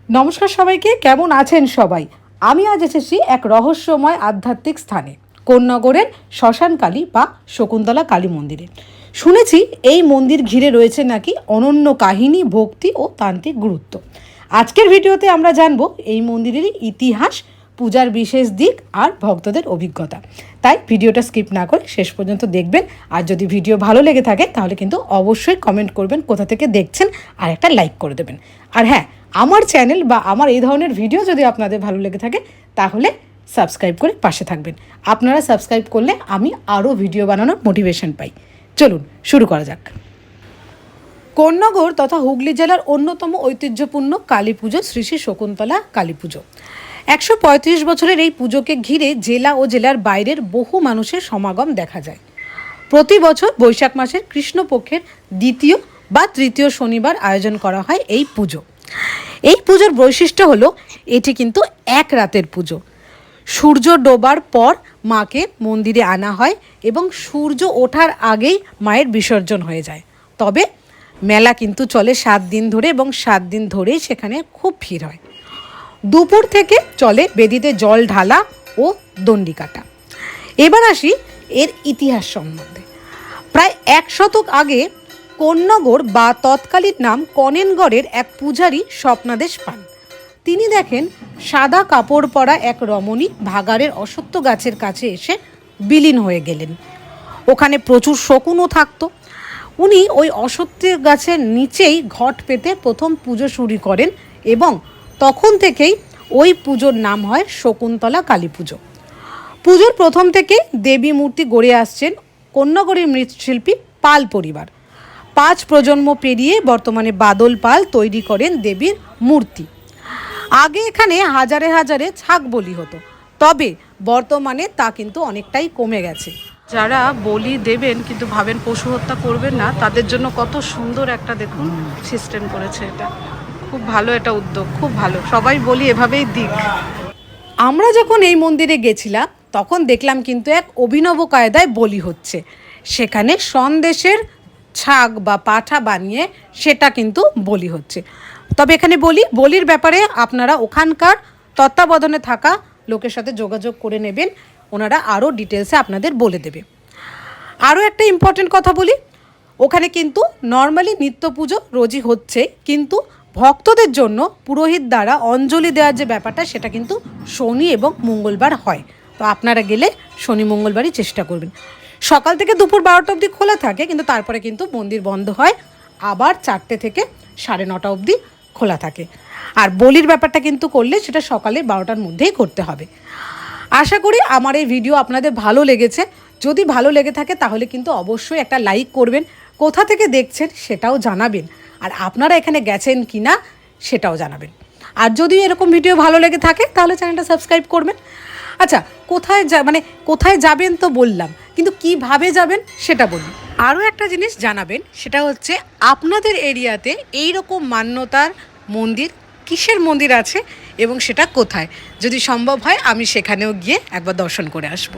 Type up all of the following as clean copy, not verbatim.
নমস্কার সবাইকে, কেমন আছেন সবাই? আমি আজ এসেছি এক রহস্যময় আধ্যাত্মিক স্থানে, কোন্নগরের শ্মশানকালী বা শকুন্তলা কালী মন্দিরে। শুনেছি এই মন্দির ঘিরে রয়েছে নাকি অনন্য কাহিনী, ভক্তি ও তান্ত্রিক গুরুত্ব। আজকের ভিডিওতে আমরা জানব এই মন্দিরের ইতিহাস, পূজার বিশেষ দিক আর ভক্তদের অভিজ্ঞতা। তাই ভিডিওটা স্কিপ না করে শেষ পর্যন্ত দেখবেন। আর যদি ভিডিও ভালো লেগে থাকে তাহলে কিন্তু অবশ্যই কমেন্ট করবেন কোথা থেকে দেখছেন, আর একটা লাইক করে দেবেন। আর হ্যাঁ, আমার চ্যানেল বা আমার এই ধরনের ভিডিও যদি আপনাদের ভালো লেগে থাকে তাহলে সাবস্ক্রাইব করে পাশে থাকবেন। আপনারা সাবস্ক্রাইব করলে আমি আরও ভিডিও বানানোর মোটিভেশন পাই। চলুন শুরু করা যাক। কোন্নগর তথা হুগলি জেলার অন্যতম ঐতিহ্যপূর্ণ কালী পুজো শ্রী শ্রী শকুন্তলা কালী পুজো। 135 বছরের এই পুজোকে ঘিরে জেলা ও জেলার বাইরের বহু মানুষের সমাগম দেখা যায়। প্রতি বছর বৈশাখ মাসের কৃষ্ণপক্ষের দ্বিতীয় বা তৃতীয় শনিবার আয়োজন করা হয় এই পুজো। এই পুজোর বৈশিষ্ট্য হলো এটি কিন্তু এক রাতের পুজো। সূর্য ডোবার পর মাকে মন্দিরে আনা হয় এবং সূর্য ওঠার আগেই মায়ের বিসর্জন হয়ে যায়। তবে মেলা কিন্তু চলে 7 দিন ধরে এবং 7 দিন ধরেই সেখানে খুব ভিড় হয়। দুপুর থেকে চলে বেদিতে জল ঢালা ও দণ্ডি কাটা। এবার আসি এর ইতিহাস সম্বন্ধে। প্রায় 1 শতক আগে কোন্নগর বা তৎকালীন নাম কনেনগড়ের এক পূজারী স্বপ্নাদেশ পান। তিনি দেখেন সাদা কাপড় পরা এক রমণী ভাগাড়ের অশ্বত্থ গাছের কাছে এসে বিলীন হয়ে গেলেন। ওখানে প্রচুর শকুনও থাকতো। উনি ওই অশ্বত্থ গাছের নিচেই ঘট পেতে প্রথম পুজো শুরু করেন এবং তখন থেকেই ওই পুজোর নাম হয় শকুন্তলা কালী পুজো। পুজোর প্রথম থেকেই দেবী মূর্তি গড়ে আসছেন কোন্নগরের মৃৎশিল্পী পাল পরিবার। 5 প্রজন্ম পেরিয়ে বর্তমানে বাদল পাল তৈরি করেন দেবীর মূর্তি। আগে এখানে হাজারে হাজারে ছাগ বলি হতো, তবে বর্তমানে তা কিন্তু অনেকটাই কমে গেছে। যারা বলি দেবেন কিন্তু ভাবেন পশু হত্যা করবেন না, তাদের জন্য কত সুন্দর একটা দেখুন সিস্টেম করেছে। এটা খুব ভালো, এটা উদ্যোগ খুব ভালো। সবাই বলি এভাবেই দিক। আমরা যখন এই মন্দিরে গেছিলাম তখন দেখলাম কিন্তু এক অভিনব কায়দায় বলি হচ্ছে। সেখানে সন্দেশের ছাগ বা পাঠা বানিয়ে সেটা কিন্তু বলি হচ্ছে। তবে এখানে বলির ব্যাপারে আপনারা ওখানকার তত্ত্বাবধানে থাকা লোকের সাথে যোগাযোগ করে নেবেন, ওনারা আরও ডিটেলসে আপনাদের বলে দেবে। আরও একটা ইম্পর্টেন্ট কথা বলি, ওখানে কিন্তু নর্মালি নিত্য পুজো রোজই হচ্ছে, কিন্তু ভক্তদের জন্য পুরোহিত দ্বারা অঞ্জলি দেওয়ার যে ব্যাপারটা সেটা কিন্তু শনি এবং মঙ্গলবার হয়। তো আপনারা গেলে শনি মঙ্গলবারই চেষ্টা করবেন। সকাল থেকে দুপুর 12টা অবধি খোলা থাকে, কিন্তু তারপরে কিন্তু মন্দির বন্ধ হয়, আবার 4টে থেকে 9:30 অবধি খোলা থাকে। আর বলির ব্যাপারটা কিন্তু করলে সেটা সকালে 12টার মধ্যেই করতে হবে। আশা করি আমার এই ভিডিও আপনাদের ভালো লেগেছে। যদি ভালো লেগে থাকে তাহলে কিন্তু অবশ্যই একটা লাইক করবেন, কোথা থেকে দেখছেন সেটাও জানাবেন, আর আপনারা এখানে গেছেন কি না সেটাও জানাবেন। আর যদি এরকম ভিডিও ভালো লেগে থাকে তাহলে চ্যানেলটা সাবস্ক্রাইব করবেন। আচ্ছা, কোথায় যাবেন তো বললাম, কিন্তু কিভাবে যাবেন সেটা বলি। আরও একটা জিনিস জানাবেন, সেটা হচ্ছে আপনাদের এরিয়াতে এই রকম মান্যতার মন্দির, কিসের মন্দির আছে এবং সেটা কোথায়। যদি সম্ভব হয় আমি সেখানেও গিয়ে একবার দর্শন করে আসব।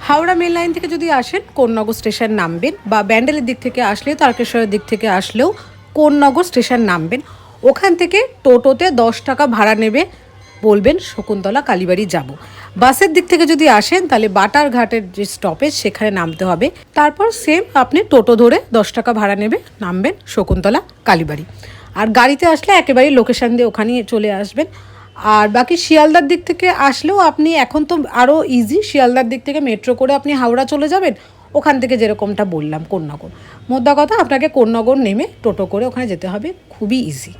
হাওড়া মেন লাইন থেকে যদি আসেন কোন্নগর স্টেশন নামবেন, বা ব্যান্ডেলের দিক থেকে আসলে, তারকেশ্বরের দিক থেকে আসলেও কোন্নগর স্টেশন নামবেন। ওখান থেকে টোটোতে 10 টাকা ভাড়া নেবে, বলবেন শকুন্তলা কালীবাড়ি যাব। বাসের দিক থেকে যদি আসেন তাহলে বাটার ঘাটের যে স্টপেজ সেখানে নামতে হবে, তারপর সেম আপনি টোটো ধরে 10 টাকা ভাড়া নেবে, নামবেন শকুন্তলা কালীবাড়ি। আর গাড়িতে আসলে একেবারেই লোকেশান দিয়ে ওখানেই চলে আসবেন। আর বাকি শিয়ালদার দিক থেকে আসলেও আপনি, এখন তো আরও ইজি, শিয়ালদার দিক থেকে মেট্রো করে আপনি হাওড়া চলে যাবেন। ওখান থেকে যেরকমটা বললাম কোন্নগর, মোদ্দা কথা আপনাকে কোন্নগর নেমে টোটো করে ওখানে যেতে হবে, খুবই ইজি।